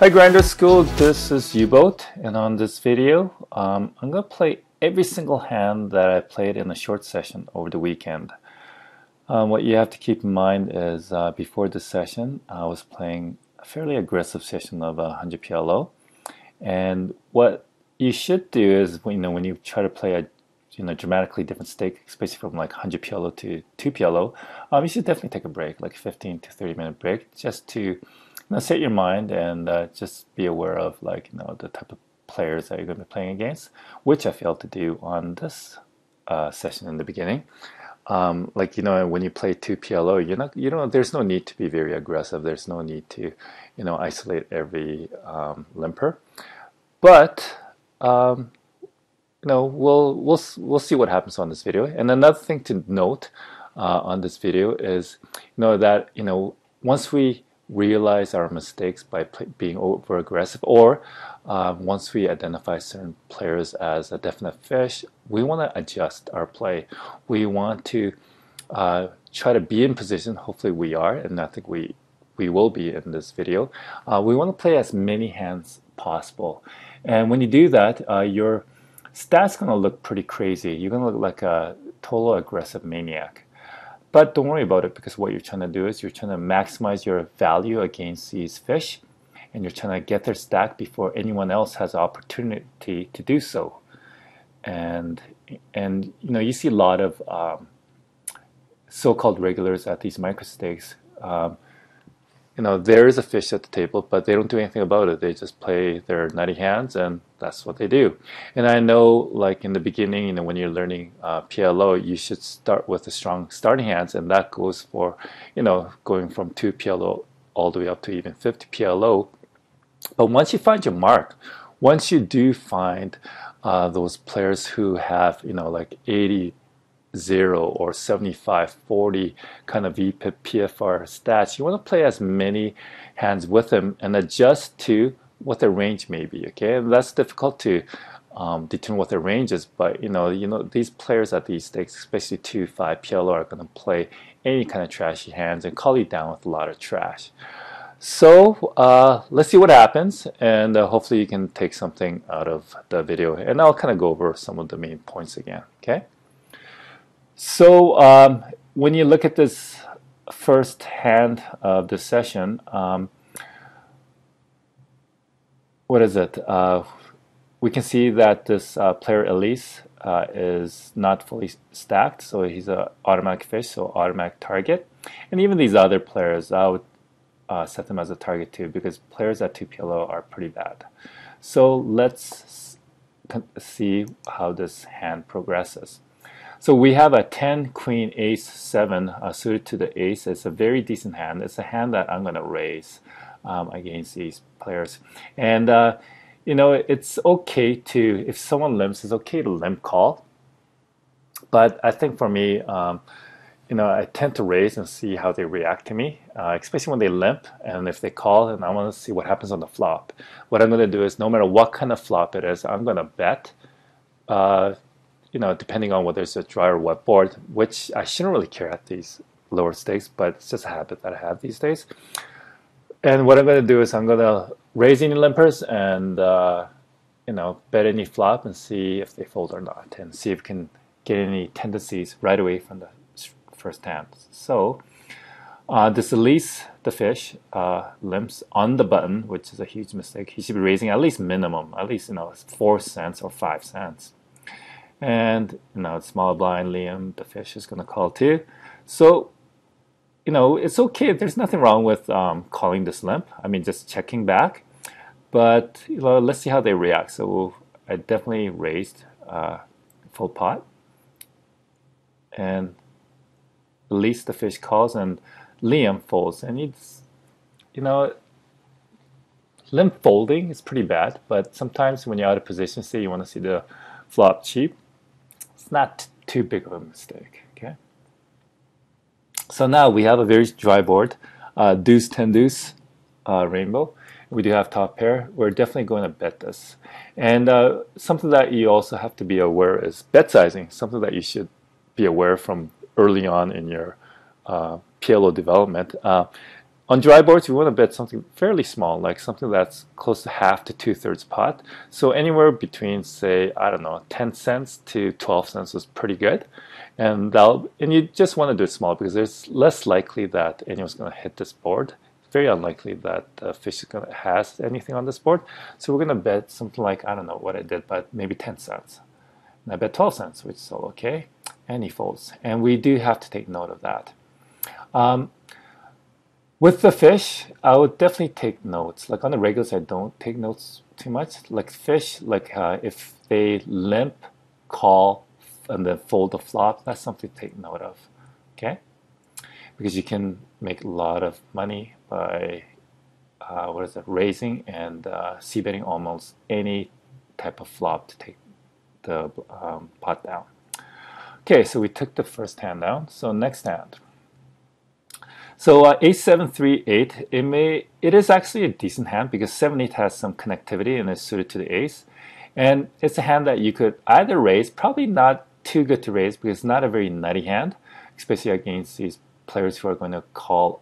Hi Grinder School, this is Uboat, and on this video I'm going to play every single hand that I played in a short session over the weekend. What you have to keep in mind is before this session I was playing a fairly aggressive session of 100 PLO, and what you should do is when you try to play a dramatically different stake, especially from like 100 PLO to 2 PLO, you should definitely take a break, like 15 to 30 minute break, just to set your mind and just be aware of the type of players that you're going to be playing against, which I failed to do on this session in the beginning. When you play 2 PLO, there's no need to be very aggressive. There's no need to isolate every limper, but we'll see what happens on this video. And another thing to note on this video is that once we realize our mistakes by being over aggressive, or once we identify certain players as a definite fish, we want to adjust our play. We want to try to be in position. Hopefully we are, and I think we will be in this video. We want to play as many hands possible, and when you do that, your stats going to look pretty crazy. You're going to look like a total aggressive maniac. But don't worry about it, because what you're trying to do is you're trying to maximize your value against these fish, and you're trying to get their stack before anyone else has the opportunity to do so. And you see a lot of so-called regulars at these microstakes. There is a fish at the table, but they don't do anything about it. They just play their nutty hands, and that's what they do. And I know, like in the beginning, when you're learning PLO, you should start with the strong starting hands, and that goes for, going from 2 PLO all the way up to even 50 PLO. But once you find your mark, once you do find those players who have, like 80, 0 or 75-40 kind of VPIP PFR stats, you want to play as many hands with them and adjust to what their range may be. Okay, and that's difficult to determine what their range is, but these players at these stakes, especially 2-5 PLO, are going to play any kind of trashy hands and call you down with a lot of trash. So let's see what happens, and hopefully you can take something out of the video, and I'll kind of go over some of the main points again. Okay. So when you look at this first hand of the session, what is it? We can see that this player Elise is not fully stacked, so he's an automatic fish, so automatic target. And even these other players, I would set them as a target too, because players at 2 PLO are pretty bad. So let's see how this hand progresses. So we have a 10, Queen, Ace, 7 suited to the Ace. It's a very decent hand. It's a hand that I'm going to raise against these players. And, it's okay to, if someone limps, it's okay to limp call. But I think for me, I tend to raise and see how they react to me, especially when they limp. And if they call, and I want to see what happens on the flop. What I'm going to do is, no matter what kind of flop it is, I'm going to bet. Depending on whether it's a dry or wet board, which I shouldn't really care at these lower stakes, but it's just a habit that I have these days. And what I'm going to do is I'm going to raise any limpers and, bet any flop and see if they fold or not, and see if we can get any tendencies right away from the first hand. So this Elise, the fish, limps on the button, which is a huge mistake. He should be raising at least minimum, 4 cents or 5 cents. And small blind Liam, the fish, is going to call too. So it's okay. There's nothing wrong with calling this limp. Just checking back. But let's see how they react. So I definitely raised full pot, and at least the fish calls, and Liam folds. And it's limp folding is pretty bad. But sometimes when you're out of position, say you want to see the flop cheap, it's not too big of a mistake. Okay. So now we have a very dry board, deuce, 10 deuce, rainbow. We do have top pair. We're definitely going to bet this. And something that you also have to be aware is bet sizing. Something that you should be aware from early on in your PLO development. On On dry boards, we want to bet something fairly small, like something that's close to half to 2/3 pot. So anywhere between, say, I don't know, 10 cents to 12 cents is pretty good. And you just want to do it small because there's less likely that anyone's going to hit this board. Very unlikely that the fish is going to has anything on this board. So we're going to bet something like, I don't know what I did, but maybe 10 cents. And I bet 12 cents, which is all okay. And he folds. And we do have to take note of that. With the fish, I would definitely take notes. Like on the regulars, I don't take notes too much. Like fish, like if they limp, call, and then fold the flop, that's something to take note of. Okay? Because you can make a lot of money by raising and c-betting almost any type of flop to take the pot down. Okay, so we took the first hand down. So next hand. So ace 7 3 8. It is actually a decent hand because 7 8 has some connectivity and is suited to the ace, and it's a hand that you could either raise. Probably not too good to raise because it's not a very nutty hand, especially against these players who are going to call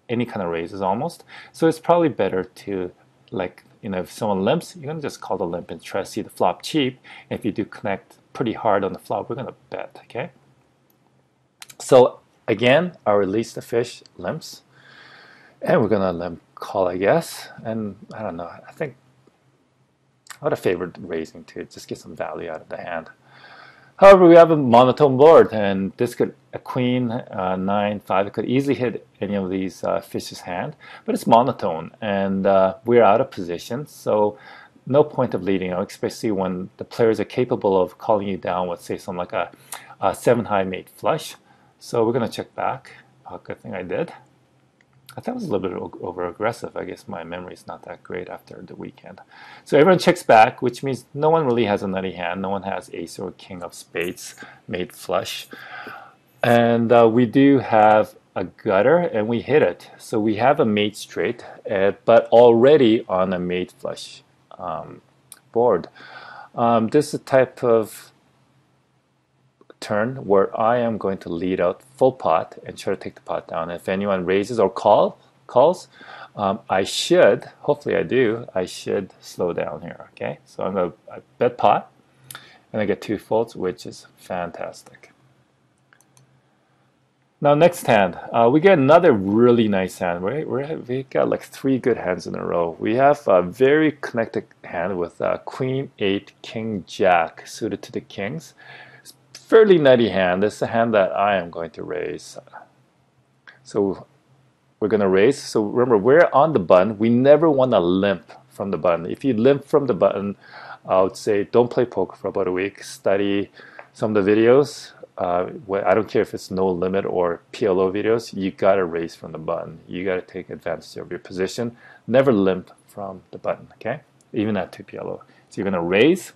any kind of raises almost. So it's probably better to, like, if someone limps, you're going to just call the limp and try to see the flop cheap. And if you do connect pretty hard on the flop, we're going to bet, okay? So again, I'll release the fish, limps, and we're going to limp call, I guess. And I don't know, I think I would have favored raising to just get some value out of the hand. However, we have a monotone board, and this could, a queen, 9, 5, it could easily hit any of these fish's hand, but it's monotone, and we're out of position, so no point of leading out, especially when the players are capable of calling you down with, say, something like a 7 high mate flush. So we're going to check back. Good thing I did. I thought it was a little bit over aggressive. I guess my memory is not that great after the weekend. So everyone checks back, which means no one really has a nutty hand. No one has ace or king of spades made flush. And we do have a gutter, and we hit it. So we have a mate straight, but already on a mate flush board. This is a type of turn where I am going to lead out full pot and try to take the pot down. If anyone raises or calls, I should, hopefully I do, I should slow down here, okay? So I'm going to bet pot, and I get 2 folds, which is fantastic. Now next hand, we get another really nice hand. We got like 3 good hands in a row. We have a very connected hand with queen 8, king jack suited to the kings. Fairly nutty hand. This is a hand that I am going to raise. So we're going to raise. So remember, we're on the button. We never want to limp from the button. If you limp from the button, I would say don't play poker for about a week. Study some of the videos. I don't care if it's no limit or PLO videos. You got to raise from the button. You got to take advantage of your position. Never limp from the button, okay? Even at 2 PLO. So you're going to raise.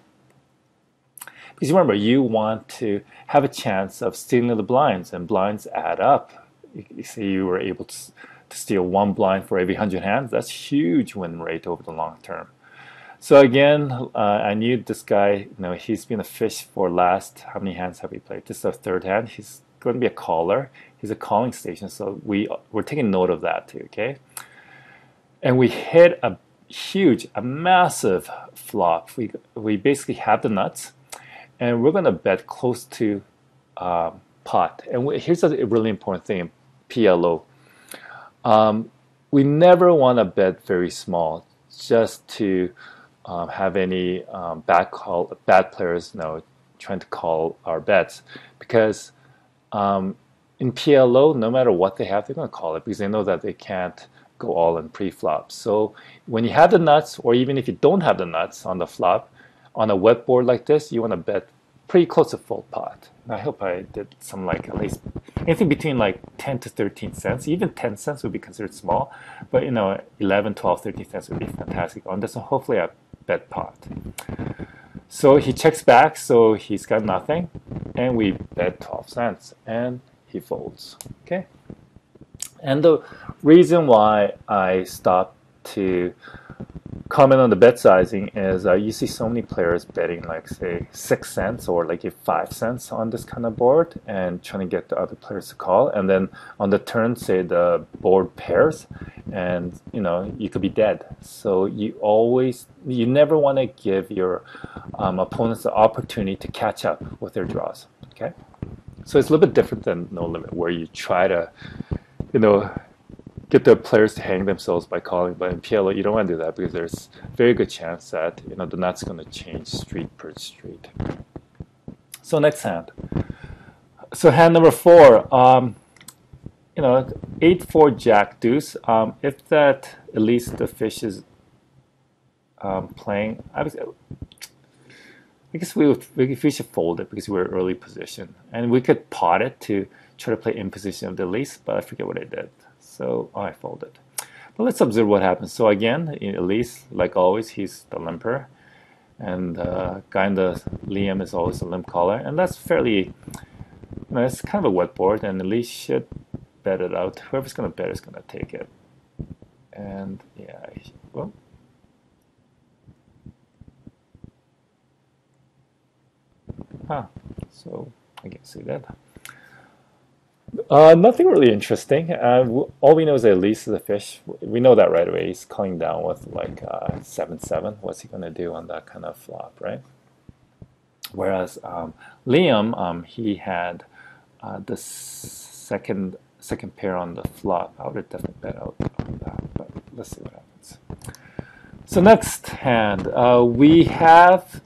Because remember, you want to have a chance of stealing the blinds, and blinds add up. You see, you were able to steal 1 blind for every 100 hands. That's huge win rate over the long term. So again, I knew this guy, he's been a fish for last, how many hands have we played? This is our 3rd hand. He's going to be a caller. He's a calling station, so we're taking note of that too, okay? And we hit a massive flop. We basically have the nuts, and we're going to bet close to pot. And here's a really important thing in PLO. We never want to bet very small just to have any bad players trying to call our bets. Because in PLO, no matter what they have, they're going to call it because they know that they can't go all in pre-flop. So when you have the nuts, or even if you don't have the nuts on the flop, on a wet board like this, you want to bet pretty close to full pot. I hope I did some at least anything between 10 to 13 cents. Even 10 cents would be considered small, but 11, 12, 13 cents would be fantastic on this. So hopefully I bet pot. So he checks back, so he's got nothing, and we bet 12 cents, and he folds. Okay. And the reason why I stopped to comment on the bet sizing is you see so many players betting like say 6 cents or like 5 cents on this kind of board and trying to get the other players to call, and then on the turn say the board pairs and you could be dead. So you never want to give your opponents the opportunity to catch up with their draws. Okay, so it's a little bit different than No Limit, where you try to get the players to hang themselves by calling. But in PLO, you don't want to do that because there's a very good chance that the nut's going to change street per street. So next hand. So hand number 4. 8-4 Jack Deuce. If that at least the fish is playing, I guess we should fold it because we're early position, and we could pot it to try to play in position of the least, but I forget what I did. So I folded. But let's observe what happens. So again, Elise, like always, he's the limper, and guy in the Liam is always the limp caller, and that's fairly, it's kind of a wet board, and Elise should bet it out. Whoever's going to bet is going to take it. And yeah, well. So I can see that. Nothing really interesting. All we know is that Elise is a fish. We know that right away. He's calling down with like 7-7. What's he going to do on that kind of flop, right? Whereas Liam, he had the second pair on the flop. I would have definitely bet out on that, but let's see what happens. So next hand, we have.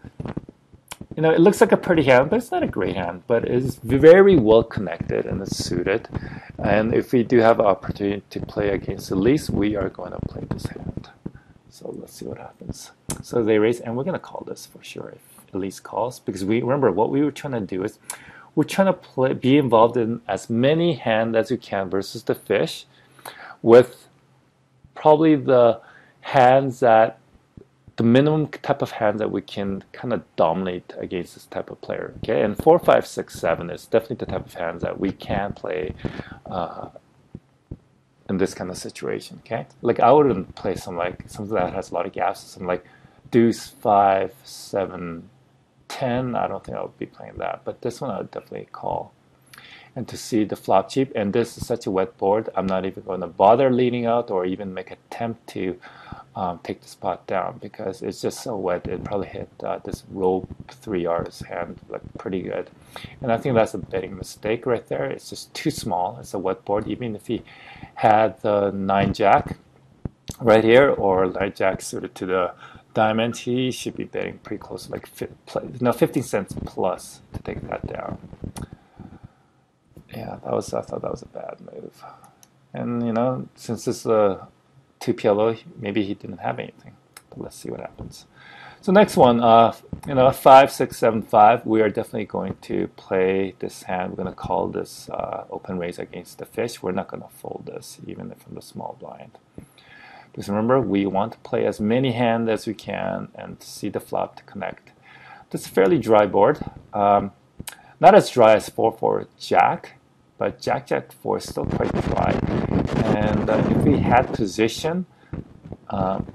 It looks like a pretty hand, but it's not a great hand, but it's very well connected and it's suited. And if we do have an opportunity to play against Elise, we are going to play this hand. So let's see what happens. So they raise, and we're going to call this for sure if Elise calls, because we remember what we were trying to do is we're trying to be involved in as many hands as we can versus the fish, with probably the hands that the minimum type of hands that we can kind of dominate against this type of player. Okay, and 4, 5, 6, 7 is definitely the type of hands that we can play in this kind of situation. Okay, like I wouldn't play something that has a lot of gaps, something like Deuce, 5, 7, 10. I don't think I would be playing that, but this one I would definitely call. And to see the flop cheap, and this is such a wet board, I'm not even going to bother leading out or even make an attempt to take the spot down because it's just so wet. It probably hit this row 3R's hand like pretty good, and I think that's a betting mistake right there. It's just too small. It's a wet board. Even if he had the 9 Jack right here or 9 Jack suited to the diamond, he should be betting pretty close, like 15 cents plus to take that down. Yeah, I thought that was a bad move. And since this is a 2 PLO, maybe he didn't have anything. But let's see what happens. So next one, 5, 6, 7, 5. We are definitely going to play this hand. We're going to call this open raise against the fish. We're not going to fold this, even from the small blind. Because remember, we want to play as many hands as we can and see the flop to connect. This is a fairly dry board. Not as dry as 4-4 Jack, but Jack 4 is still quite dry. And if we had position,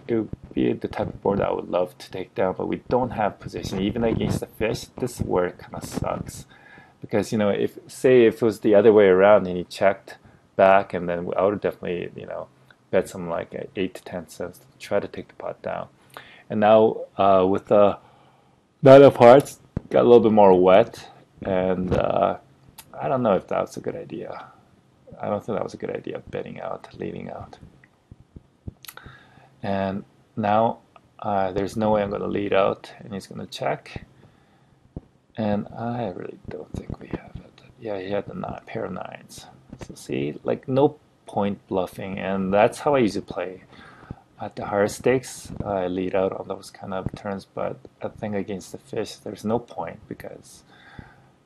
it would be the type of board I would love to take down, but we don't have position. Even against the fish, this is where it kind of sucks. Because, if it was the other way around and he checked back, and then I would definitely, bet some like 8 to 10 cents to try to take the pot down. And now with the 9 of hearts, got a little bit more wet, and I don't know if that's a good idea. I don't think that was a good idea, betting out, leading out. And now there's no way I'm going to lead out, and he's going to check. And I really don't think we have it. Yeah, he had the pair of 9s. So see, like no point bluffing, and that's how I usually play. At the higher stakes, I lead out on those kind of turns, but I think against the fish, there's no point because,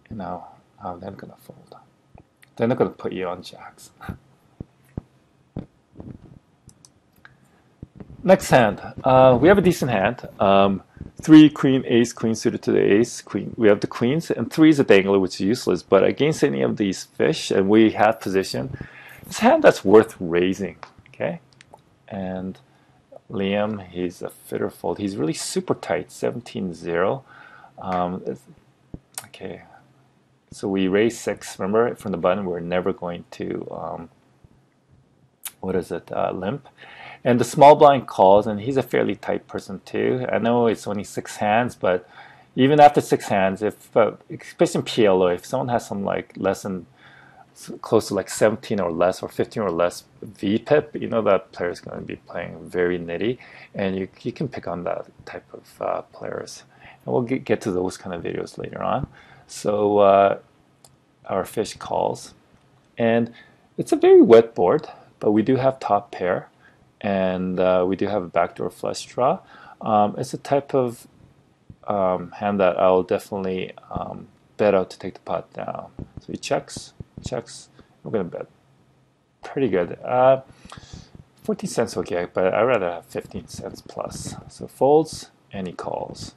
they're going to fold. They're not going to put you on jacks. Next hand. We have a decent hand. 3, queen, ace, queen suited to the ace, queen. We have the queens, and 3 is a dangler, which is useless. But against any of these fish, and we have position, it's a hand that's worth raising. Okay, and Liam, he's a fitter fold. He's really super tight, 17-0. Okay, so we raise 6. Remember, from the button, we're never going to, limp. And the small blind calls, and he's a fairly tight person too. I know it's only 6 hands, but even after 6 hands, if especially in PLO, if someone has some like less than close to like 17 or less or 15 or less VPIP, you know that player is going to be playing very nitty, and you can pick on that type of players. And we'll get to those kind of videos later on. So our fish calls, and it's a very wet board, but we do have top pair, and we do have a backdoor flush draw. It's a type of hand that I'll definitely bet out to take the pot down. So he checks. We're going to bet pretty good. 14 cents okay, but I'd rather have 15 cents plus. So folds, and he calls.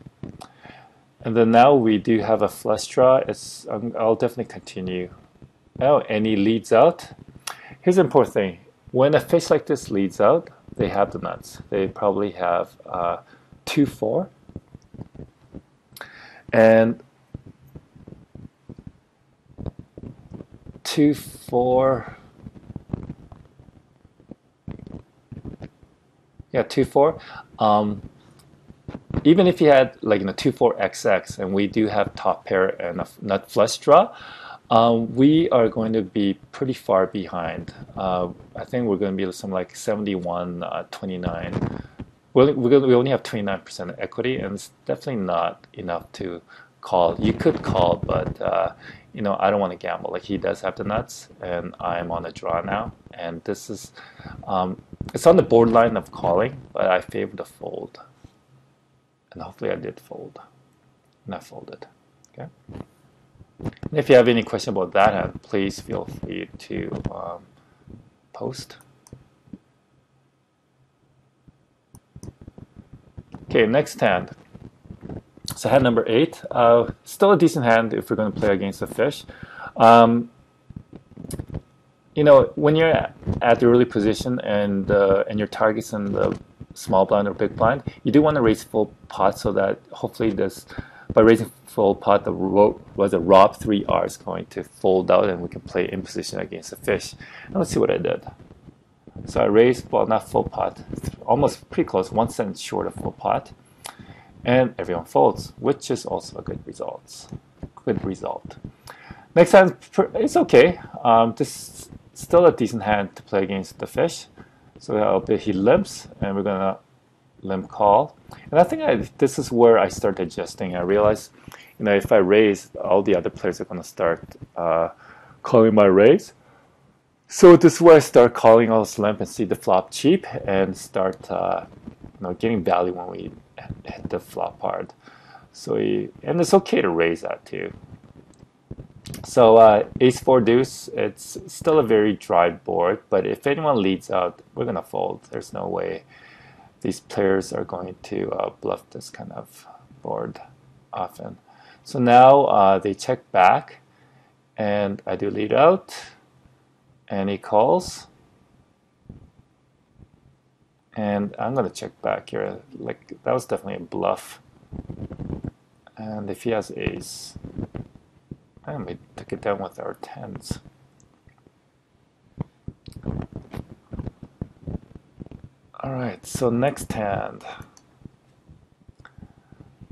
And then now we do have a flush draw. I'll definitely continue. Oh, and he leads out. Here's the important thing. When a fish like this leads out, they have the nuts. They probably have 2-4. And 2-4. Yeah, 2-4. Even if you had like 2-4 XX, and we do have top pair and a nut flush draw, we are going to be pretty far behind. I think we're going to be something like 71-29. We only have 29% equity, and it's definitely not enough to call. You could call, but I don't want to gamble. Like, he does have the nuts, and I'm on a draw now, and this is it's on the borderline of calling, but I favor the fold, and hopefully I did fold, and I folded. Okay. And if you have any question about that hand, please feel free to post. Okay, next hand. So hand number 8. Still a decent hand if we're going to play against the fish. When you're at the early position and your target's in the small blind or big blind, you do want to raise full pot so that hopefully by raising full pot, the Rob 3R is going to fold out and we can play in position against the fish. Now let's see what I did. So I raised, well, not full pot, almost pretty close, 1 cent short of full pot. And everyone folds, which is also a good result. Next hand, it's okay. This is still a decent hand to play against the fish. So I'll bet he limps, and we're going to limp call. And I think this is where I start adjusting. I realize, if I raise, all the other players are going to start calling my raise. So this is where I start calling all this limp and see the flop cheap and start getting value when we hit the flop hard. So and it's okay to raise that too. So ace-4 deuce, it's still a very dry board, but if anyone leads out, we're going to fold. There's no way these players are going to bluff this kind of board often. So now they check back, and I do lead out, and he calls. And I'm going to check back here. Like, that was definitely a bluff. And if he has ace, and we took it down with our tens. Alright, so next hand.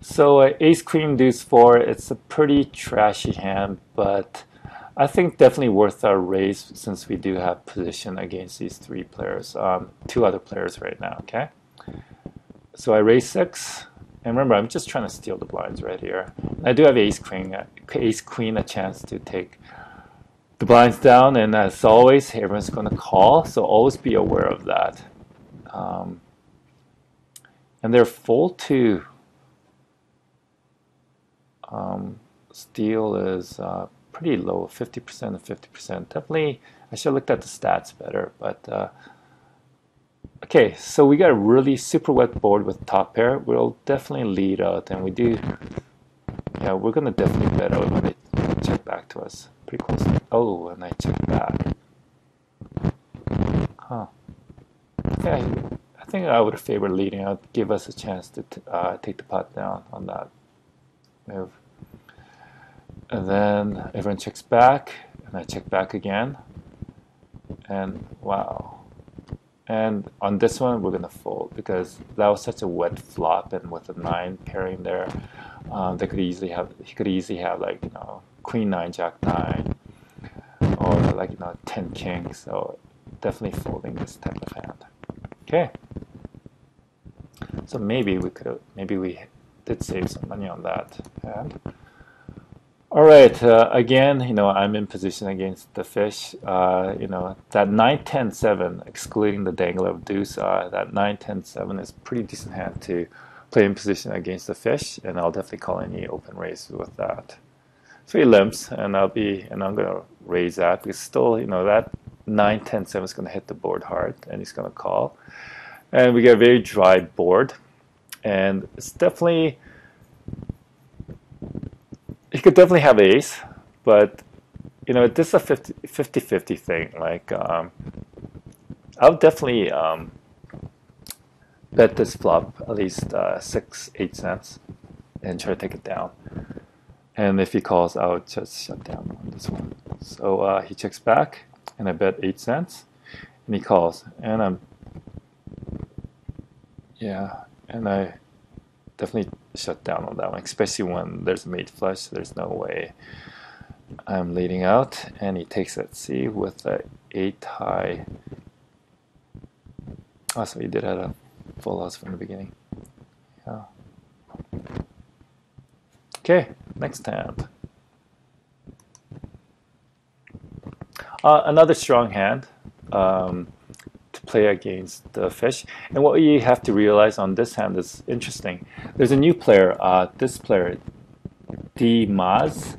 So ace queen deuce 4, it's a pretty trashy hand, but I think definitely worth our raise since we do have position against these 3 players, 2 other players right now, okay? So I raise 6, and remember, I'm just trying to steal the blinds right here. And I do have ace queen, a chance to take the blinds down, and as always, everyone's going to call, so always be aware of that. And their fold to steal is pretty low, 50% and 50%. Definitely, I should have looked at the stats better, but okay, so we got a really super wet board with top pair. We'll definitely lead out, and we're gonna definitely bet out when they check back to us. Pretty close. Oh, and I check back. Huh. Okay, I think I would favor leading out, give us a chance to take the pot down on that move. And then everyone checks back, and I check back again. And wow. And on this one, we're going to fold because that was such a wet flop, and with a 9 pairing there, he could easily have like, you know, Queen 9, Jack 9, or like, you know, 10 king. So definitely folding this type of hand. Okay. So maybe we did save some money on that hand. All right, again, you know, I'm in position against the fish. You know, that 9-10-7, excluding the dangler of deuce, that 9-10-7 is pretty decent hand to play in position against the fish, and I'll definitely call any open raise with that. 3 limps, and I'm gonna raise that because still, you know, that 9-10-7 is gonna hit the board hard, and he's gonna call, and we get a very dry board, and it's definitely. He could definitely have ace, but you know, this is a 50-50 thing. Like, I'll definitely bet this flop at least 6-8 cents and try to take it down. And if he calls, I'll just shut down on this one. So he checks back, and I bet 8 cents, and he calls, and I definitely shut down on that one, especially when there's a mate flush. There's no way I'm leading out, and he takes that C with the 8 high. Oh, so he did have a full house from the beginning. Yeah. Okay, next hand. Another strong hand to play against the fish. And what you have to realize on this hand is interesting. There's a new player, this player, D. Maz.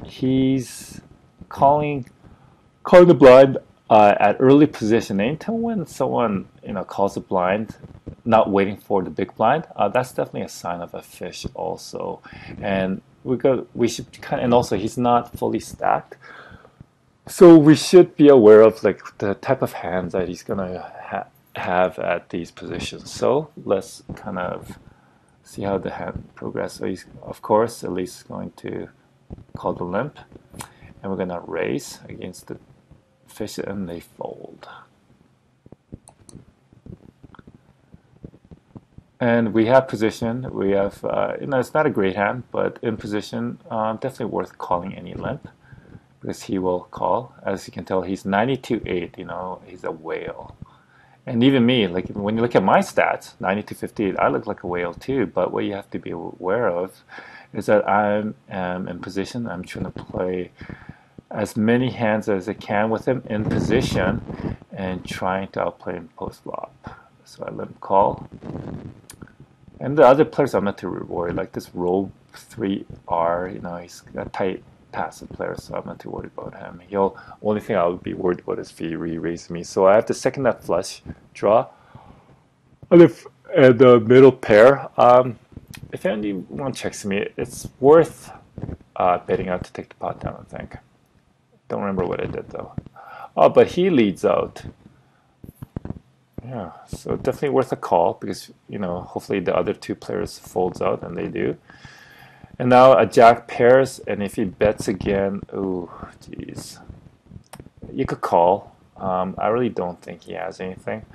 He's calling the blind at early position. Anytime when someone, you know, calls a blind, not waiting for the big blind, that's definitely a sign of a fish also. And we should kind of, and also he's not fully stacked. So we should be aware of like the type of hands that he's gonna have at these positions. So let's kind of see how the hand progresses. So he's, of course, at least going to call the limp, and we're gonna raise against the fish, and they fold. And we have position. We have, you know, it's not a great hand, but in position, definitely worth calling any limp, because he will call. As you can tell, he's 92.8, you know, he's a whale. And even me, like when you look at my stats, 92.58, I look like a whale too, but what you have to be aware of is that I'm in position. I'm trying to play as many hands as I can with him in position and trying to outplay him post-flop. So I let him call. And the other players I'm not too worried, like this Robe 3R, you know, he's a tight passive player, so I'm not too worried about him. Only thing I would be worried about is if he re-raises me. So I have to second that flush draw. And the middle pair, if anyone checks me, it's worth betting out to take the pot down, I think. Don't remember what I did though. Oh, but he leads out. Yeah, so definitely worth a call because, you know, hopefully the other two players folds out, and they do. And now a jack pairs, and if he bets again, ooh, geez. You could call. I really don't think he has anything.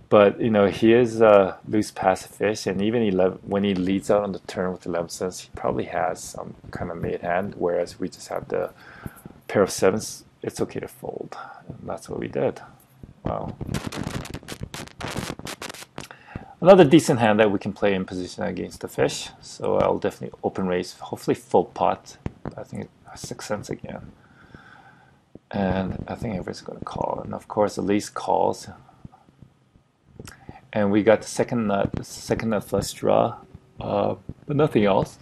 But, you know, he is a loose passive fish, and even when he leads out on the turn with 11 cents, he probably has some kind of made hand, whereas we just have the pair of sevens. It's okay to fold. And that's what we did. Wow. Another decent hand that we can play in position against the fish. So I'll definitely open raise, hopefully full pot. I think it's 6 cents again. And I think everyone's going to call. And of course, Elise calls. And we got the second nut flush draw, but nothing else.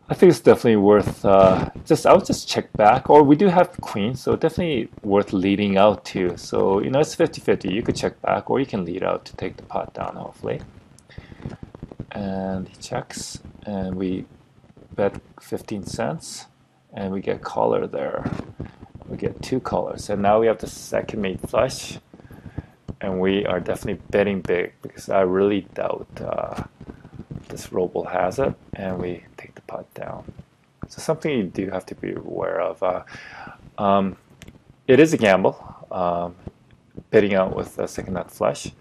I think it's definitely worth, I'll just check back. Or we do have queen, so definitely worth leading out too. So, you know, it's 50-50. You could check back, or you can lead out to take the pot down, hopefully. And he checks, and we bet 15 cents, and we get caller there. We get 2 callers, and now we have the second mate flush. and we are definitely betting big because I really doubt this roble has it, and we take the pot down. So something you do have to be aware of. It is a gamble, betting out with a second nut flush.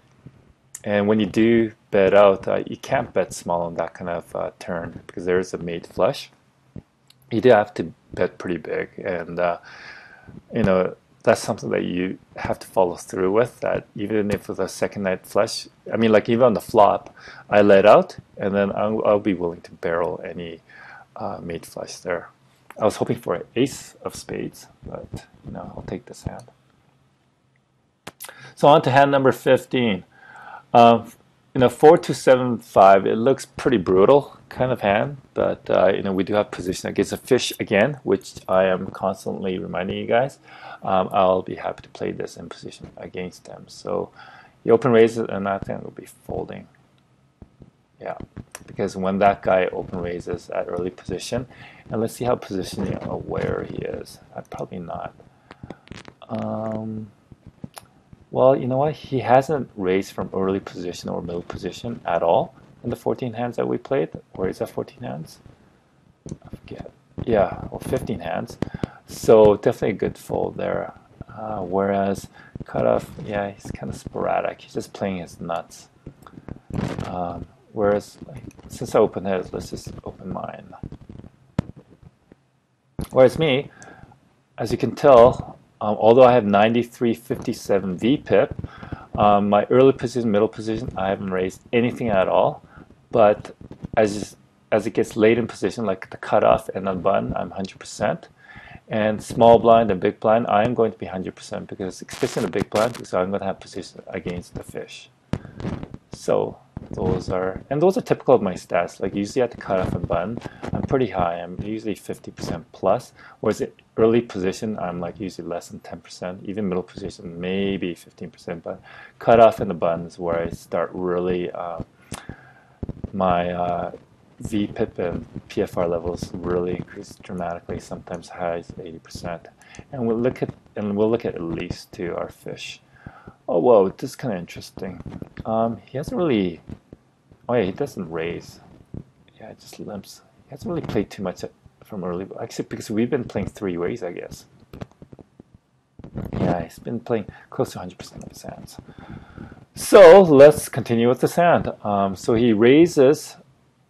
And when you do bet out, you can't bet small on that kind of turn because there is a mate flush. You do have to bet pretty big, and you know, that's something that you have to follow through with. That even if with a second night flush, I mean, like even on the flop, I let out, and then I'll be willing to barrel any mate flush there. I was hoping for an ace of spades, but you know, I'll take this hand. So on to hand number 15. You know, 4-2-7-5. It looks pretty brutal kind of hand, but you know, we do have position against a fish again, which I am constantly reminding you guys. I'll be happy to play this in position against them. So he open raises, and I think we'll be folding. Yeah, because when that guy open raises at early position, and let's see how position aware he is. Probably not. Well, you know what? He hasn't raised from early position or middle position at all in the 14 hands that we played. Or is that 14 hands? I forget. Yeah, well, 15 hands. So definitely a good fold there. Whereas cutoff, yeah, he's kind of sporadic. He's just playing his nuts. Whereas, like, since I open his, let's just open mine. Whereas me, as you can tell, although I have 93.57 VPIP, my early position, middle position, I haven't raised anything at all. But as it gets late in position, like the cutoff and the button, I'm 100%. And small blind and big blind, I'm going to be 100% because, especially in the big blind, because I'm going to have position against the fish. So those are typical of my stats. Like usually at the cutoff and button, I'm pretty high. I'm usually 50% plus. Whereas at early position, I'm like usually less than 10%. Even middle position, maybe 15%. But cutoff and the button is where I start really my VPIP and PFR levels really increase dramatically. Sometimes high as 80%. And we'll look at least to our fish. Oh, whoa, this is kind of interesting. He hasn't really... Oh, yeah, he doesn't raise. Yeah, it just limps. He hasn't really played too much from early... Actually, because we've been playing three ways, I guess. Yeah, he's been playing close to 100% of his hands. So, let's continue with this hand. So he raises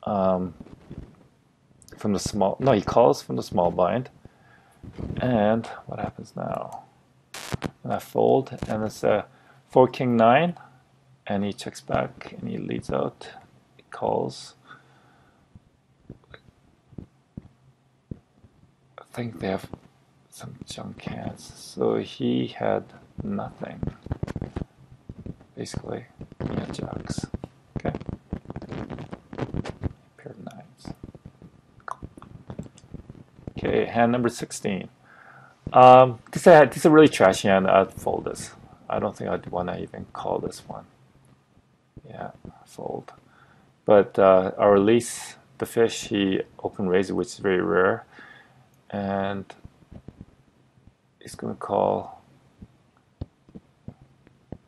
from the small... No, he calls from the small blind. And what happens now? And I fold, and it's a 4-King-9, and he checks back, and he leads out. He calls. I think they have some junk hands, so he had nothing. Basically, he had jacks. Okay. Pair of nines. Okay, hand number 16. This is a really trashy hand. I'd fold this. I don't think I'd want to even call this one. Yeah, fold. But our release, the fish, he open raises, which is very rare. And he's going to call.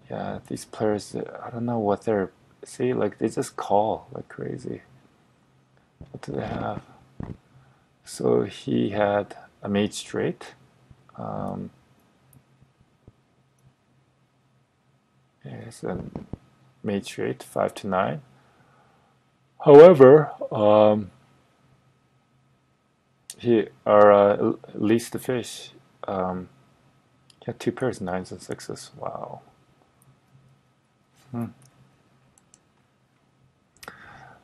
Yeah, these players, I don't know what they're... See, like, they just call like crazy. What do they have? So he had a mate straight. It's a mate straight, 5-9. However, at least the fish, he had two pairs, 9s and 6s. Wow.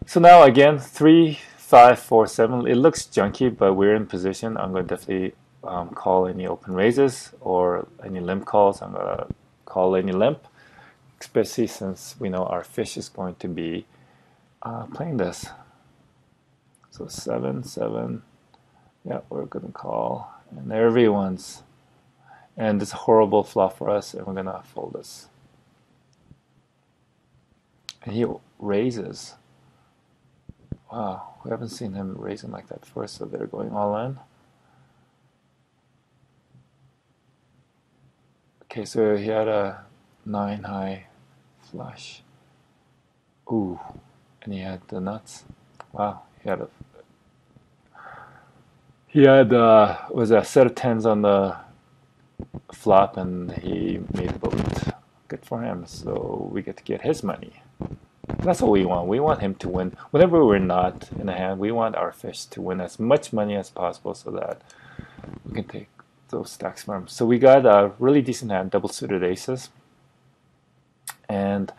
So now again, 3, 5, 4, 7. It looks junky, but we're in position. I'm going to definitely call any open raises or any limp calls. I'm going to call any limp, especially since we know our fish is going to be playing this. So 7, 7. Yeah, we're going to call. And everyone's... And this is a horrible flop for us, and we're going to fold this. And he raises. Wow, we haven't seen him raising like that before, so they're going all in. Okay, so he had a 9 high flush. Ooh, and he had the nuts. Wow, he had was a set of tens on the flop, and he made the boat. Good for him. So we get his money. That's what we want. We want him to win. Whenever we're not in a hand, we want our fish to win as much money as possible so that we can take those stacks from him. So we got a really decent hand, double suited aces. And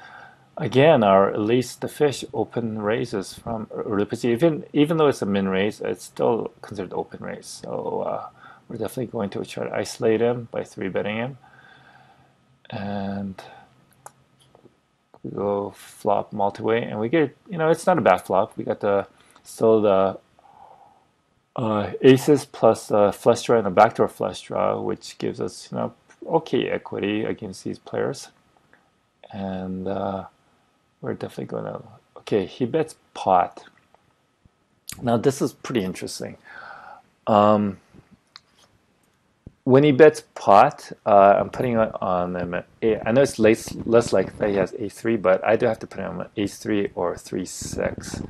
again, at least the fish open raises from early position. Even though it's a min raise, it's still considered open raise. So we're definitely going to try to isolate him by 3-betting him. And we go flop multi-way, and we get, it's not a bad flop. We got still the aces plus flush draw and a backdoor flush draw, which gives us, okay equity against these players. And we're definitely going to, okay, he bets pot. Now this is pretty interesting. When he bets pot, I'm putting on him I know it's less likely that he has ace-3, but I do have to put him on ace-3 or 3-6.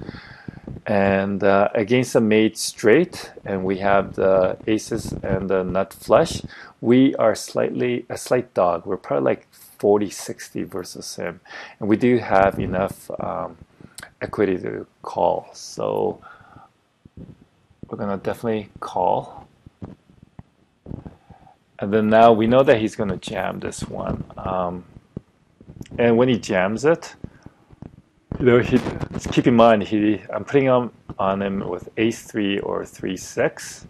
And against a mate straight, and we have the aces and the nut flush, we are a slight dog. We're probably like 40-60 versus him. And we do have enough equity to call. So we're going to definitely call. And then now we know that he's going to jam this one. And when he jams it, keep in mind, I'm putting him on him with ace-3 or 3-6.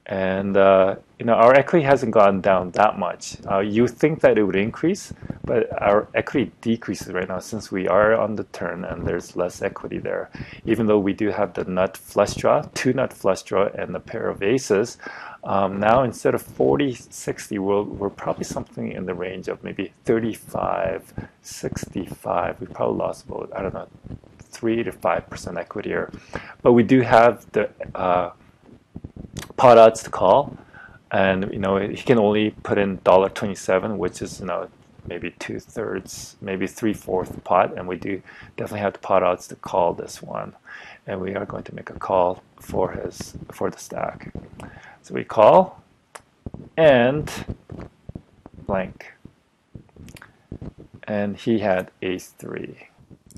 And, our equity hasn't gone down that much. You think that it would increase, but our equity decreases right now since we are on the turn and there's less equity there. Even though we do have the nut flush draw, 2 nut flush draw, and the pair of aces, now instead of 40-60, we're probably something in the range of maybe 35-65. We probably lost about, 3 to 5% equity here. But we do have the pot odds to call, and he can only put in $1.27, which is maybe 2/3, maybe 3/4 pot, and we do definitely have the pot odds to call this one, and we are going to make a call for the stack. So we call and blank, and he had ace-3.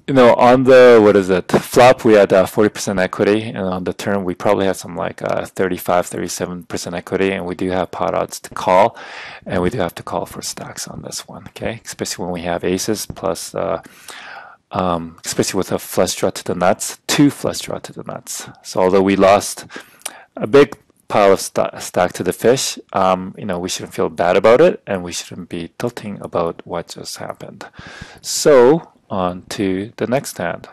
On the, flop, we had 40% equity, and on the turn, we probably had some like 35-37% equity, and we do have pot odds to call, and we do have to call for stacks on this one, okay? Especially when we have aces plus, especially with a flush draw to the nuts, 2 flush draw to the nuts. So although we lost a big pile of stack to the fish, we shouldn't feel bad about it, and we shouldn't be tilting about what just happened. So on to the next hand.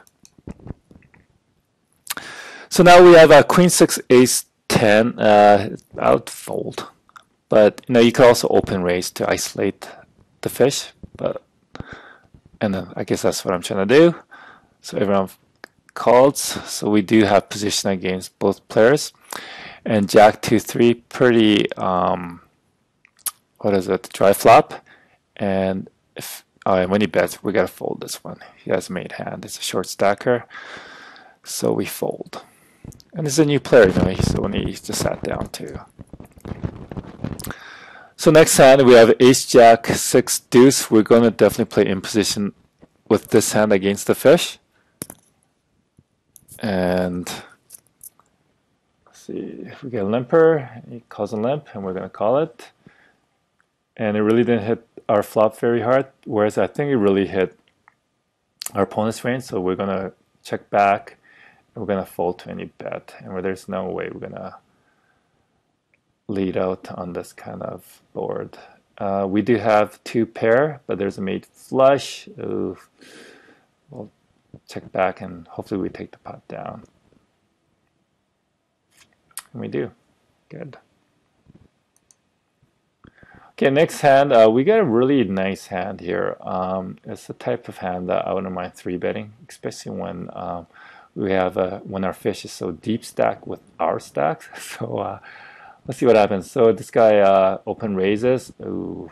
So now we have a queen 6 ace 10 out fold, but you can also open raise to isolate the fish, and then I guess that's what I'm trying to do. So everyone calls, so we do have position against both players, and jack 2-3 pretty dry flop, and when he bets, we gotta fold this one. He has made hand. It's a short stacker, so we fold. And this is a new player, he's just sat down too. So next hand we have ace jack 6 deuce. We're gonna definitely play in position with this hand against the fish. And let's see if we get a limper. He calls a limp, and we're gonna call it. And it really didn't hit our flop very hard, whereas I think it really hit our opponent's range. So we're gonna check back, and we're gonna fold to any bet, and where there's no way we're gonna lead out on this kind of board. We do have 2 pair, but there's a mate flush. Ooh. We'll check back, and hopefully we take the pot down, and we do. Good. Okay, next hand, we got a really nice hand here. It's the type of hand that I wouldn't mind 3-betting, especially when when our fish is so deep stacked with our stacks. So let's see what happens. So this guy open raises. Ooh.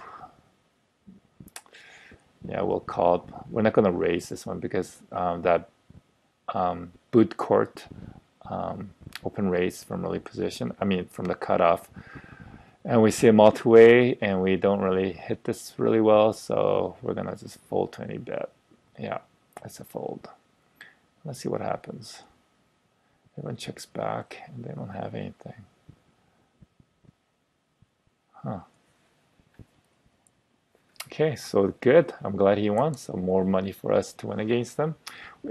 Yeah, we'll call. We're not going to raise this one because that boot court open raise from early position. I mean, from the cutoff. And we see a multi-way, and we don't really hit this really well, so we're going to just fold 20 bet. Yeah, that's a fold. Let's see what happens. Everyone checks back, and they don't have anything. Huh. Okay, so good. I'm glad he won. So more money for us to win against them.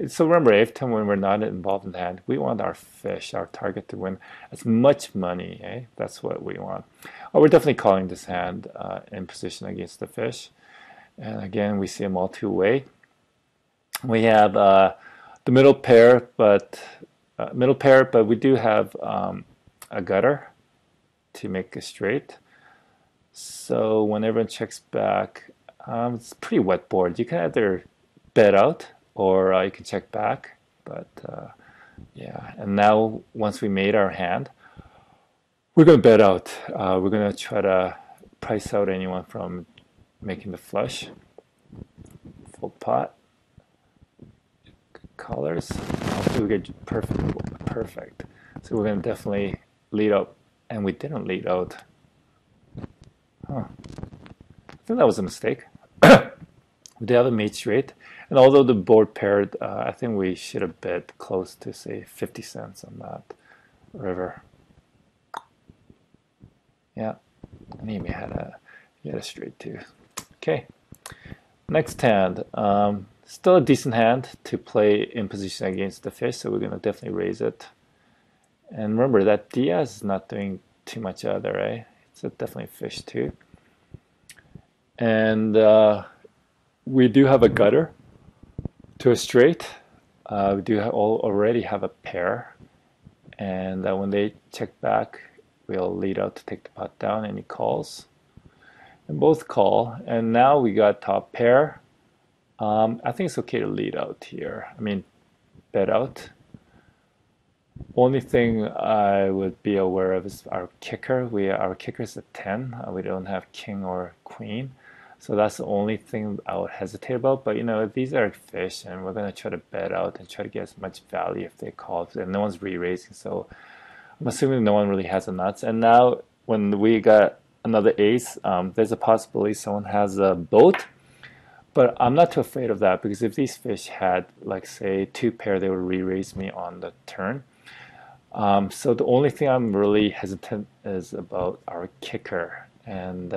So remember, every time when we're not involved in the hand, we want our fish, our target, to win as much money. Eh? That's what we want. Oh, we're definitely calling this hand in position against the fish. And again, we see a multi-way. We have the middle pair, but we do have a gutter to make a straight. So when everyone checks back, it's a pretty wet board. You can either bet out or you can check back. But yeah, and now once we made our hand, we're going to bet out. We're going to try to price out anyone from making the flush. Full pot. Colors. Hopefully we get perfect. So we're going to definitely lead out. And we didn't lead out. Huh. I think that was a mistake. We did have a mate straight, and although the board paired, I think we should have bet close to, say, 50 cents on that river. Yeah, and he had a straight too. Okay, next hand. Still a decent hand to play in position against the fish, so we're going to definitely raise it. And remember that Diaz is not doing too much other, right? It's definitely fish too. And we do have a gutter to a straight. We do already have a pair. And when they check back, we'll lead out to take the pot down, and he calls. And both call. And now we got top pair. I think it's okay to lead out here. I mean, bet out. Only thing I would be aware of is our kicker. Our kicker is a 10. We don't have king or queen. So that's the only thing I would hesitate about. But, you know, these are fish, and we're going to try to bet out and try to get as much value if they call. And no one's re-raising, so I'm assuming no one really has the nuts. And now when we got another ace, there's a possibility someone has a boat. But I'm not too afraid of that, because if these fish had, like, say, two pair, they would re-raise me on the turn. So the only thing I'm really hesitant is about our kicker. And,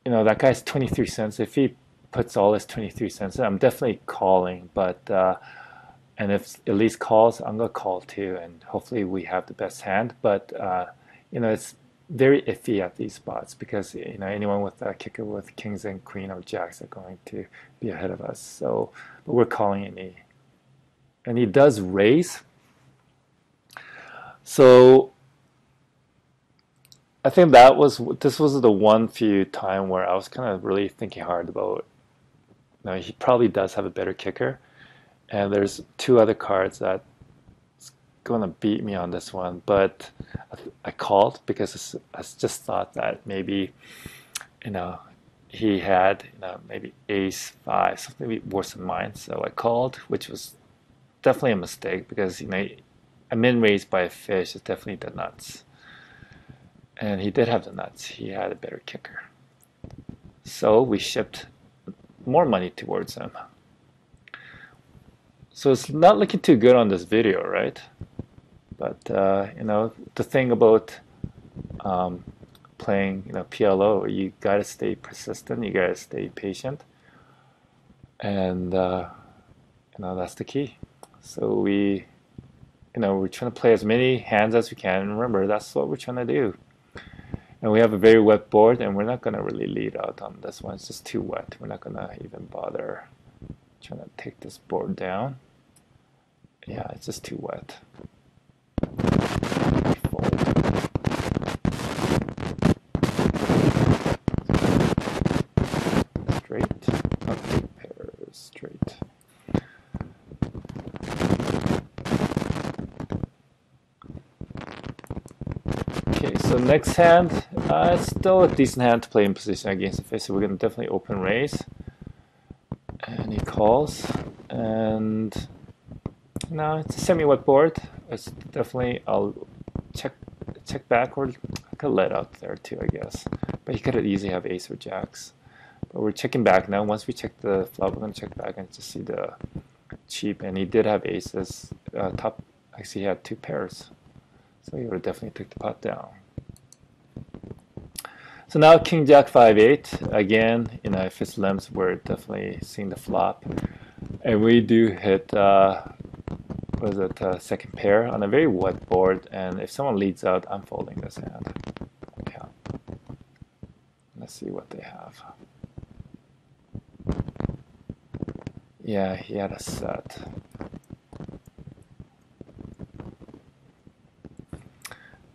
you know, that guy's 23 cents. If he puts all his 23 cents in, I'm definitely calling. But, and if Elise calls, I'm going to call too. And hopefully we have the best hand. But, you know, it's very iffy at these spots, because, you know, anyone with a kicker with kings and queen or jacks are going to be ahead of us. So, but we're calling and he does raise. So I think this was the one few time where I was kind of really thinking hard about, you know, he probably does have a better kicker, and there's two other cards that going to beat me on this one, but I called because I just thought that maybe, you know, he had, you know, maybe ace five, something worse than mine. So I called, which was definitely a mistake, because, you know, a min raise by a fish is definitely the nuts. And he did have the nuts. He had a better kicker. So we shipped more money towards him. So it's not looking too good on this video, right? But, you know, the thing about playing, you know, PLO, you got to stay persistent. You got to stay patient. And, you know, that's the key. So we're trying to play as many hands as we can. And remember, that's what we're trying to do. And we have a very wet board, and we're not going to really lead out on this one. It's just too wet. We're not going to even bother trying to take this board down. Yeah, it's just too wet. Fold. Straight. Okay, pair straight. Okay, so next hand, It's still a decent hand to play in position against the fish, so we're going to definitely open raise. And he calls, and no, it's a semi-wet board. It's definitely, I'll check backward. I could let out there too, I guess. But he could easily have ace or jacks. But we're checking back now. Once we check the flop, we're going to check back and just see the cheap. And he did have aces. Top, actually, he had 2 pairs. So he would definitely take the pot down. So now King Jack 5-8. Again, you know, if it's limps, we're definitely seeing the flop. And we do hit, what is it, second pair on a very wet board. And if someone leads out, I'm folding this hand. Yeah. Let's see what they have. Yeah, he had a set.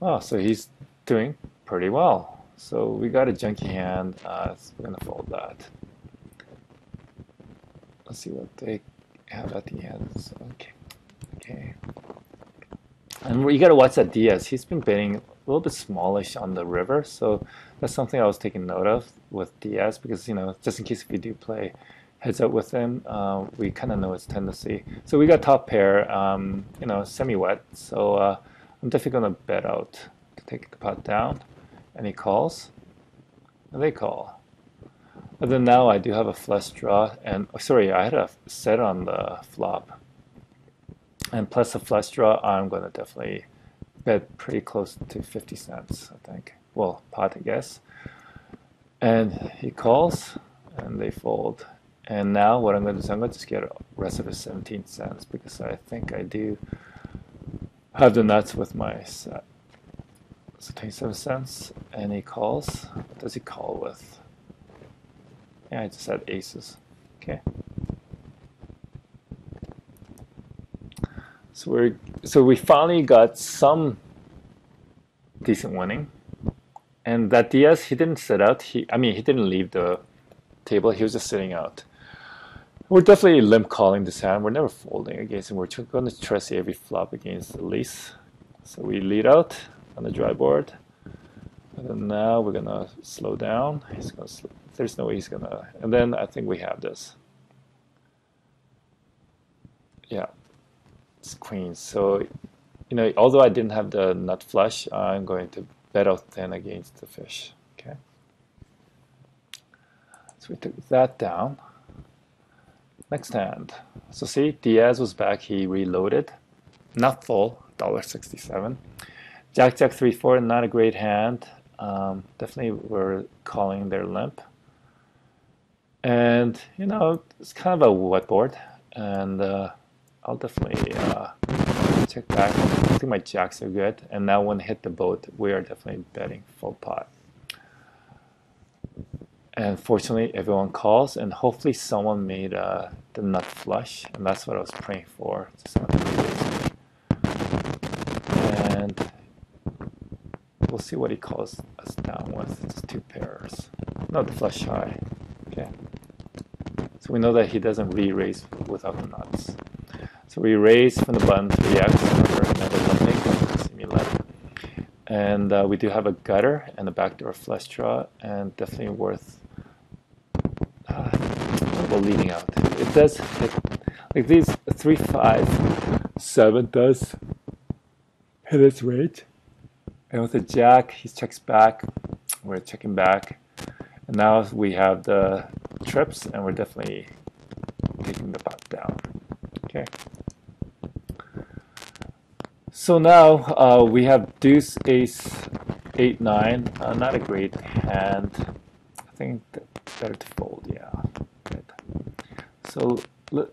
Oh, so he's doing pretty well. So we got a junky hand. So we're gonna fold that. Let's see what they have at the end. So, okay. And you gotta watch that Diaz. He's been betting a little bit smallish on the river, so that's something I was taking note of with Diaz, because, you know, just in case if we do play heads up with him, we kind of know his tendency. So we got top pair, you know, semi-wet. So I'm definitely gonna bet out to take the pot down. And he calls, and they call. But then now I do have a flush draw, and sorry, I had a set on the flop. And plus a flush draw, I'm going to definitely bet pretty close to 50 cents, I think. Well, pot, I guess. And he calls, and they fold. And now what I'm going to do is I'm going to just get a rest of his 17 cents, because I think I do have the nuts with my set. So 27 cents, and he calls. What does he call with? Yeah, I just had aces. Okay. So we finally got some decent winning, and that Diaz, he didn't sit out. He didn't leave the table. He was just sitting out. We're definitely limp calling this hand. We're never folding against him. We're going to try to see every flop against the lease. So we lead out on the dry board, and then now we're gonna slow down. He's gonna there's no way he's gonna, and then I think we have this. Yeah, it's queens. So, you know, although I didn't have the nut flush, I'm going to bet out 10 against the fish. Okay, so we took that down. Next hand. So see, Diaz was back. He reloaded, not full, $1.67. Jack 3-4, not a great hand. Definitely we're calling their limp. And, you know, it's kind of a wet board. And I'll definitely check back. I think my jacks are good. And now when hit the boat, we are definitely betting full pot. And fortunately, everyone calls. And hopefully someone made the nut flush. And that's what I was praying for. And we'll see what he calls us down with. It's 2 pairs. No, the flush high. Okay. So we know that he doesn't re-raise without the nuts. So we raise from the button 3x, remember, another limping, semi-limp. And we do have a gutter and a backdoor flush draw, and definitely worth leading out. It does hit, like these 3, 5, 7 does hit its rate. And with the jack, he checks back. We're checking back. And now we have the trips, and we're definitely taking the pot down. Okay. So now we have deuce, ace, 8, 9. Not a great hand. I think better to fold, yeah. Good. So,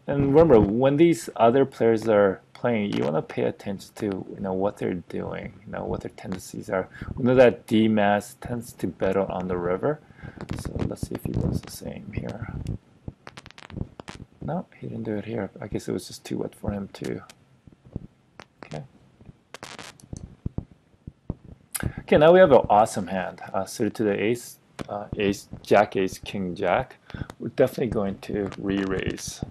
and remember, when these other players are playing, you want to pay attention to, you know, what they're doing, you know, what their tendencies are. We know that D-Mass tends to bet on the river. So let's see if he does the same here. No, he didn't do it here. I guess it was just too wet for him too. Okay. Okay, now we have an awesome hand suited to the ace, ace, jack, ace, king, jack. We're definitely going to re-raise.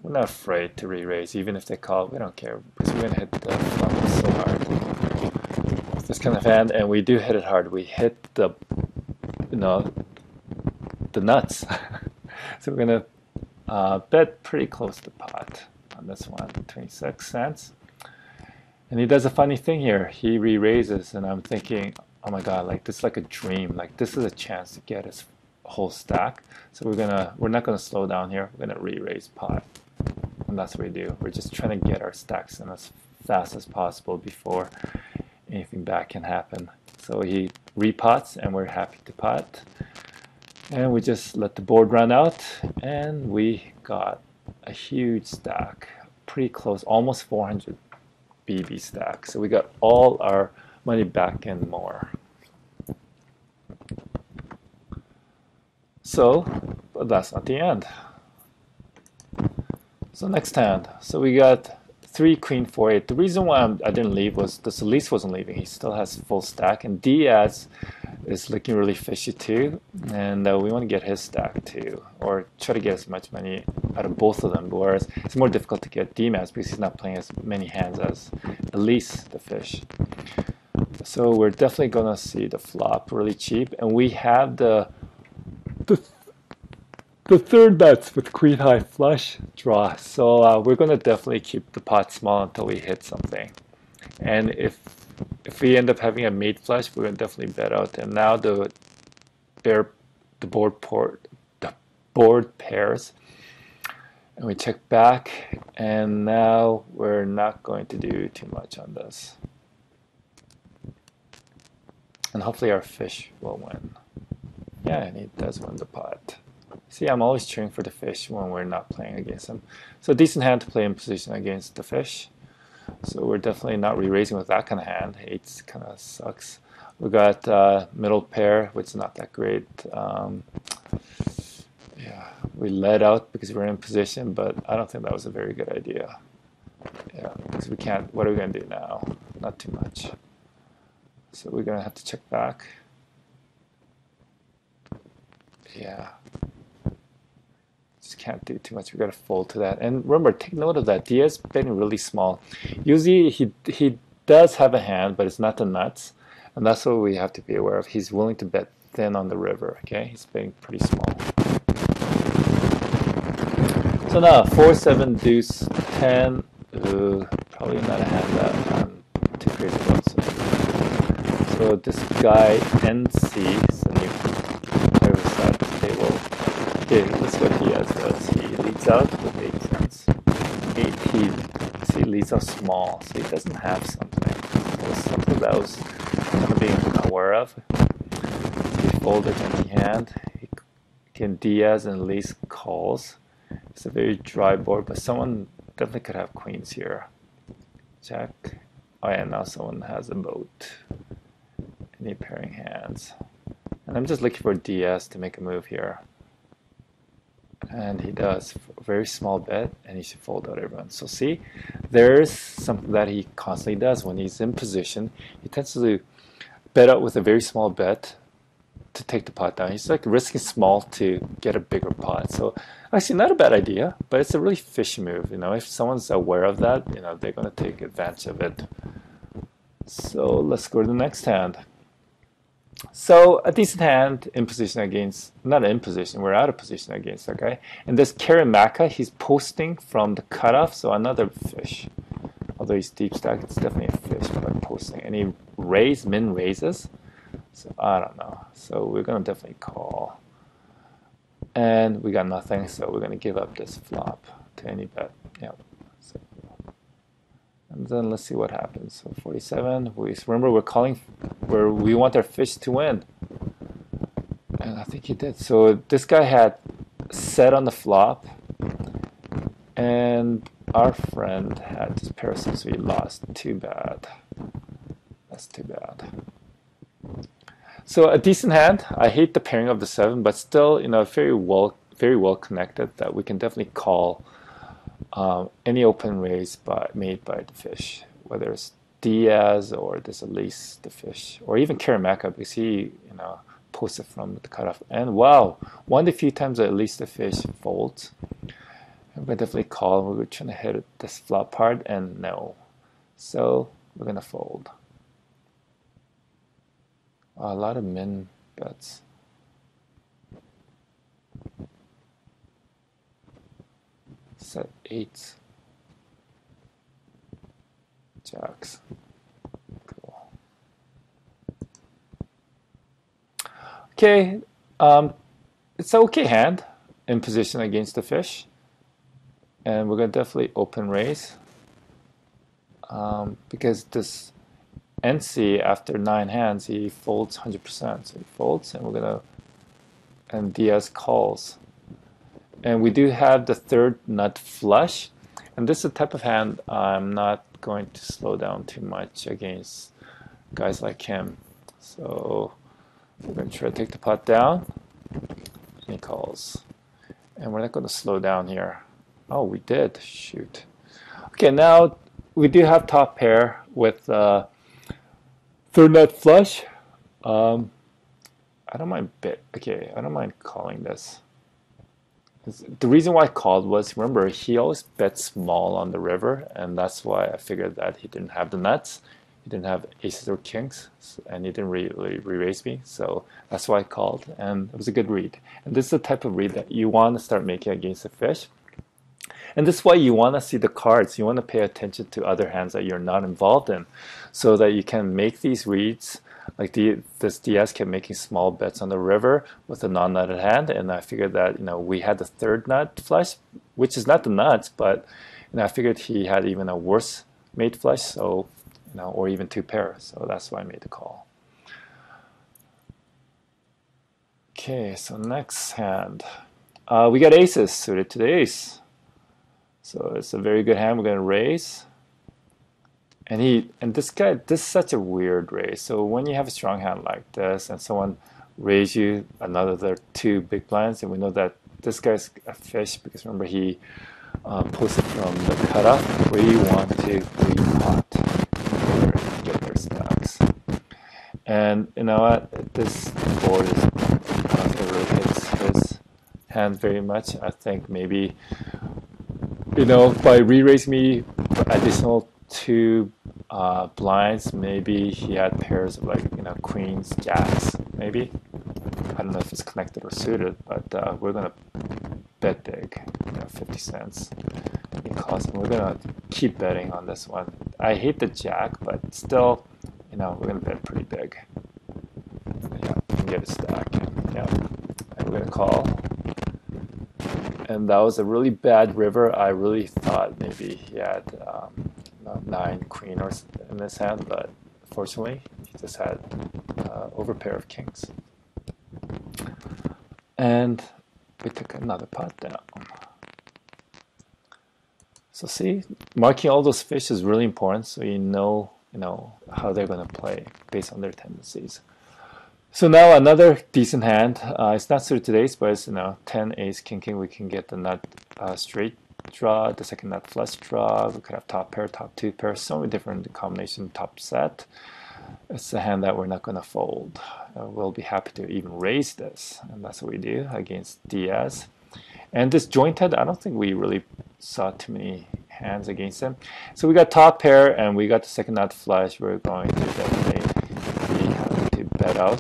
We're not afraid to re-raise, even if they call. We don't care because we're gonna hit the flop so hard. this kind of hand, and we do hit it hard. We hit the, you know, the nuts. So we're gonna bet pretty close to pot on this one, 26 cents. And he does a funny thing here. He re-raises, and I'm thinking, oh my god, like this is like a dream. Like this is a chance to get his whole stack. So we're not gonna slow down here. We're gonna re-raise pot, and that's what we do. We're just trying to get our stacks in as fast as possible before anything bad can happen. So he repots, and we're happy to pot. And we just let the board run out, and we got a huge stack, pretty close, almost 400 BB stack. So we got all our money back and more. So, but that's not the end. So next hand, so we got 3 queen 4-8. The reason why I didn't leave was the Solis wasn't leaving. He still has full stack, and Diaz is looking really fishy too, and we want to get his stack too, or try to get as much money out of both of them, whereas it's more difficult to get D-Mans because he's not playing as many hands as Elise the fish. So we're definitely gonna see the flop really cheap, and we have the third bets with queen high flush draw, so we're gonna definitely keep the pot small until we hit something. And if we end up having a mate flush, we're gonna definitely bet out. And now the board pairs, and we check back, and now we're not going to do too much on this. And hopefully our fish will win. Yeah, and he does win the pot. See, I'm always cheering for the fish when we're not playing against him. So decent hand to play in position against the fish. So we're definitely not re-raising with that kind of hand. 8 kind of sucks. We got middle pair, which is not that great. Yeah, we led out because we're in position, but I don't think that was a very good idea. Yeah, because we can't. What are we going to do now? Not too much. So we're going to have to check back. Yeah. Just can't do too much. We got to fold to that. And remember, take note of that. Diaz betting really small. Usually he does have a hand, but it's not the nuts. And that's what we have to be aware of. He's willing to bet thin on the river. Okay, he's betting pretty small. So now 4-7 deuce 10. Probably not a hand that I'm too crazy about. So this guy NC, so new player side of the table. Okay, let's go Diaz does. He leads out with 8 cents. 8, he leads out small, so he doesn't have something. It was something that I was kind of being aware of. He folded empty hand. He can Diaz and Elise calls. It's a very dry board, but someone definitely could have queens here. Check. Oh yeah, now someone has a boat. Any pairing hands. And I'm just looking for Diaz to make a move here. And he does a very small bet, and he should fold out everyone. So see, there's something that he constantly does when he's in position. He tends to bet out with a very small bet to take the pot down. He's like risking small to get a bigger pot. So actually not a bad idea, but it's a really fishy move. You know, if someone's aware of that, you know, they're going to take advantage of it. So let's go to the next hand. So a decent hand in position against, not in position, we're out of position against that guy. And this Karimaka, he's posting from the cutoff, so another fish. Although he's deep stack, it's definitely a fish by posting. And he min raises, so I don't know. So we're going to definitely call. And we got nothing, so we're going to give up this flop to any bet. Yep. So, and then let's see what happens. So 47, remember we're calling where we want our fish to win. And I think he did. So this guy had set on the flop, and our friend had this pair, so he lost. Too bad. That's too bad. So a decent hand. I hate the pairing of the 7, but still, you know, very well connected that we can definitely call any open raise made by the fish, whether it's Diaz or this Elise the fish, or even Karimaka, because he, you know, posted from the cutoff. And wow, one of the few times that Elise the fish folds. And we definitely call. We were trying to hit this flop part, and no. So we're gonna fold. A lot of min bets. Set 8. Jacks. Cool. Okay, it's an okay hand in position against the fish. And we're going to definitely open raise. Because this NC, after 9 hands, he folds 100%. So he folds, and we're going to, and Diaz calls. And we do have the third nut flush. And this is the type of hand I'm not going to slow down too much against guys like him. So we're going to try to take the pot down. And he calls. And we're not going to slow down here. Oh, we did. Shoot. Okay, now we do have top pair with third nut flush. I don't mind I don't mind calling this. The reason why I called was, remember, he always bet small on the river, and that's why I figured that he didn't have the nuts. He didn't have aces or kings, and he didn't really re-raise me, so that's why I called, and it was a good read. And this is the type of read that you want to start making against the fish. And this is why you want to see the cards. You want to pay attention to other hands that you're not involved in, so that you can make these reads. Like this DS kept making small bets on the river with a non-nutted hand, and I figured that we had the third nut flush, which is not the nuts, but I figured he had even a worse mate flush, so or even two pair. So that's why I made the call. Okay, so next hand, we got aces suited to the ace. So it's a very good hand. We're going to raise. And this is such a weird raise. So when you have a strong hand like this and someone raise you another 2 big blinds, and we know that this guy's a fish because remember he posted from the cutoff. We want to repot and get their stacks. And you know what? This board is it really hits his hand very much. I think maybe by re-raising me additional 2 blinds, maybe he had pairs of like queens, jacks, maybe. I don't know if it's connected or suited, but we're gonna bet big, 50 cents in cost, and we're gonna keep betting on this one. I hate the jack, but still, we're gonna bet pretty big. Yeah, we can get a stack. Yeah, and we're gonna call. And that was a really bad river. I really thought maybe he had 9 queen or in his hand, but fortunately he just had over pair of kings. And we took another pot down. So see, marking all those fish is really important, so you know how they're going to play based on their tendencies. So now another decent hand. It's not suited to the ace, but it's 10 ace king king. We can get the nut straight draw, the second nut flush draw. We could have top pair, top 2 pair, so many different combination top set. It's a hand that we're not going to fold. We'll be happy to even raise this, and that's what we do against Diaz. And this jointed, I don't think we really saw too many hands against him. So we got top pair, and we got the second nut flush. We're going to definitely be having to bet out.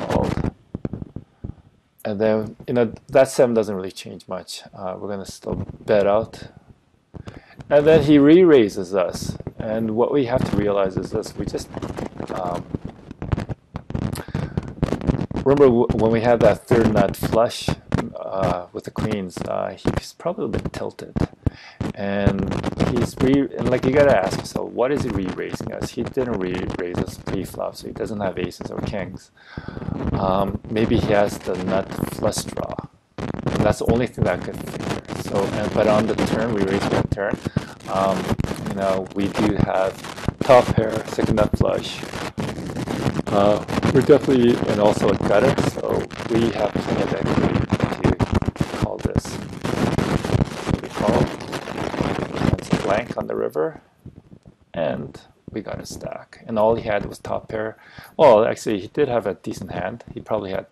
Called. And then, that 7 doesn't really change much. We're going to still bet out. And then he re-raises us. And what we have to realize is this. We just... remember when we had that third nut flush with the queens, he's probably a bit tilted. And like you gotta ask yourself, what is he re-raising us? He didn't re-raise us pre-flop, so he doesn't have aces or kings. Maybe he has the nut flush draw. And that's the only thing that I could figure. So, but on the turn, we raise that turn. We do have top pair, second nut flush. We're definitely, and also a gutter, so we have plenty of equity to call this. We call. It's a blank on the river, and we got a stack. And all he had was top pair. Well, actually, he did have a decent hand. He probably had,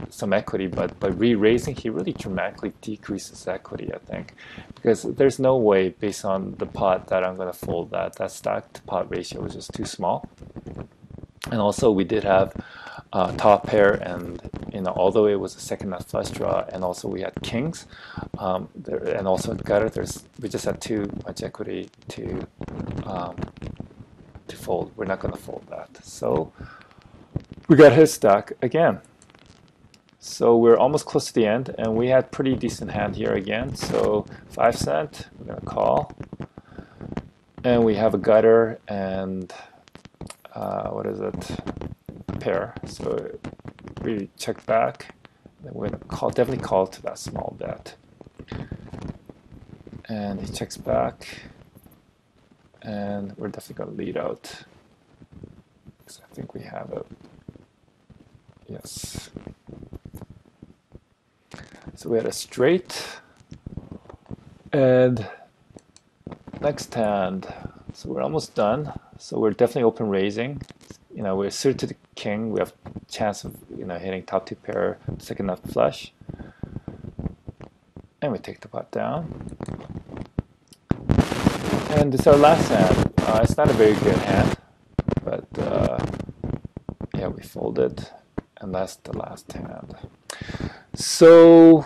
some equity, but by re-raising, he really dramatically decreases equity, I think. Because there's no way, based on the pot, that I'm going to fold that. That stack to pot ratio was just too small. And also we did have top pair, and although it was a second nut flush draw, and also we had kings, and also in gutter, we just had too much equity to fold. We're not going to fold that. So we got his stack again. So we're almost close to the end, and we had pretty decent hand here again. So 5 cent, we're going to call. And we have a gutter and what is it? A pair. So we check back. And we're going to call, definitely call to that small bet. And he checks back. And we're definitely going to lead out. Because I think we have it. Yes. So we had a straight. And next hand. So we're almost done. So we're definitely open raising. We're suited to the king. We have a chance of hitting top 2 pair, second nut flush. And we take the pot down. And this is our last hand. It's not a very good hand, but yeah, we folded, and that's the last hand. So,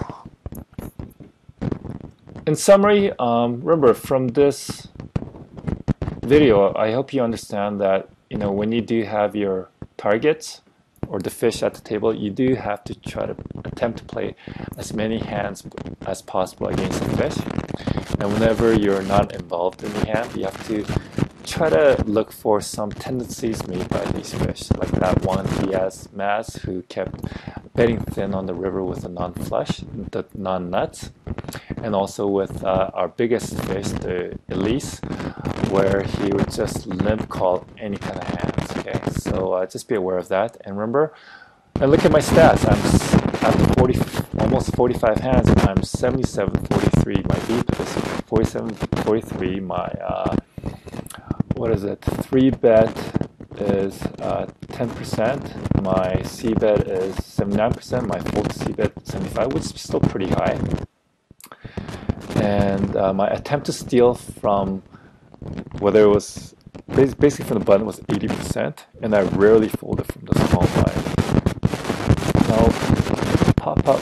in summary, remember from this video, I hope you understand that when you do have your targets or the fish at the table, you do have to try to attempt to play as many hands as possible against the fish. And whenever you're not involved in the hand, you have to try to look for some tendencies made by these fish, like that one Diaz Maz who kept betting thin on the river with a non-flush, the non-nuts, and also with our biggest fish, the Elise, where he would just limp call any kind of hands. Okay, so just be aware of that, and remember, and look at my stats. I'm almost 45 hands, and I'm 77.43. My VP is 47.43. My what is it? 3-bet is 10%. My C-bet is 79%. My fold C-bet 75%, which is still pretty high. And my attempt to steal from whether it was basically from the button was 80%, and I rarely folded from the small blind. Now pop up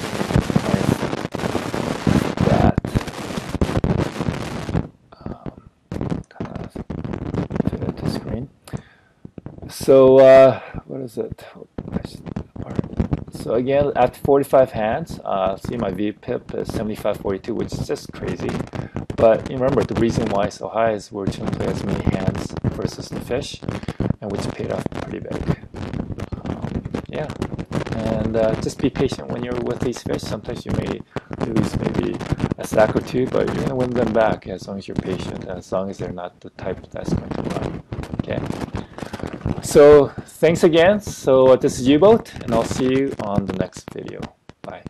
that kind of fit into screen. So what is it? So again, at 45 hands, see my VPIP is 75.42, which is just crazy. But remember, the reason why it's so high is we're trying to play as many hands versus the fish, and which paid off pretty big. Yeah, and just be patient when you're with these fish. Sometimes you may lose maybe a stack or two, but you're going to win them back as long as you're patient and as long as they're not the type that's going to run. Okay. So thanks again. So this is Uboat, and I'll see you on the next video. Bye.